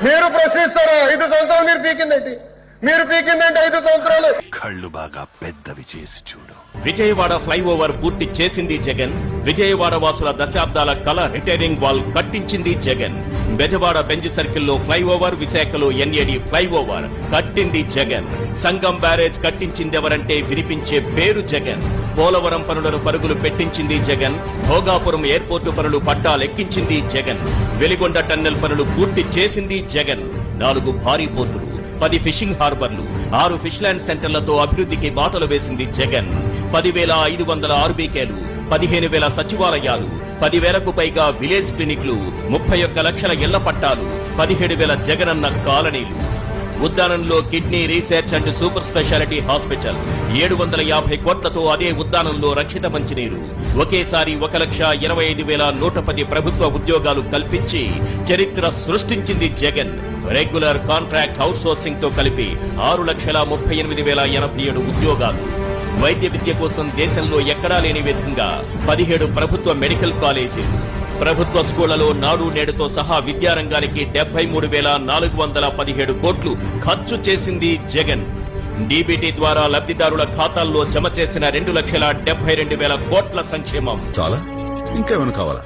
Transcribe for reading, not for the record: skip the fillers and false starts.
మీరు ప్రశ్నిస్తారా? 5 సంవత్సరాలు మీరు పీకిందంటే 5 సంవత్సరాలు. కళ్ళు బాగా పెద్దవి చేసి చూడు. విజయవాడ ఫ్లైఓవర్ పూర్తి చేసింది జగన్. విజయవాడ వాసుల దశాబ్దాల కళ రిటైరింగ్ వాల్ కట్టించింది జగన్. బెజవాడ బెంజ్ సర్కిల్లో ఫ్లైఓవర్, విశాఖలో ఎన్ఏడి ఫ్లైఓవర్ కట్టింది జగన్. సంగం బ్యారేజ్ కట్టించిందెవరంటే వినిపించే పేరు జగన్. పోలవరం పనులను పరుగులు పెట్టించింది జగన్. భోగాపురం ఎయిర్పోర్టు పనులు పట్టాలెక్కించింది జగన్. వెలిగొండ టన్నెల్ పనులు పూర్తి చేసింది జగన్. 4 భారీ పోర్టులు, 10 ఫిషింగ్ హార్బర్లు, 6 ఫిష్ ల్యాండ్ సెంటర్లతో అభివృద్ధికి బాటలు వేసింది జగన్. 10,500 ఆర్బీకేలు, 15,000 సచివాలయాలు, 10,000కు పైగా విలేజ్ క్లినిక్లు, 31 లక్షల ఇళ్ల పట్టాలు, 17,000 జగనన్న కాలనీలు. ఉద్దానంలో kidney research and super speciality hospital, 750 కోట్లతో అదే ఉద్దానంలో రక్షిత మంచినీరు. ఒకేసారి 1,25,110 ప్రభుత్వ ఉద్యోగాలు కల్పించి చరిత్ర సృష్టించింది Jagan. Regular contract out sourcing తో కలిపి 6,38,087 ఉద్యోగాలు. వైద్య విద్య కోసం దేశంలో ఎక్కడా లేని విధంగా 17 ప్రభుత్వ మెడికల్ కాలేజీలు. ప్రభుత్వ స్కూళ్లలో నాడు నేడుతో సహా విద్యారంగానికి 73,417 కోట్లు ఖర్చు చేసింది జగన్. డీబీటీ ద్వారా లబ్ధిదారుల ఖాతాల్లో జమ చేసిన 2,72,000 కోట్ల సంక్షేమం. చాలా ఇంకేమైనా కావాలా?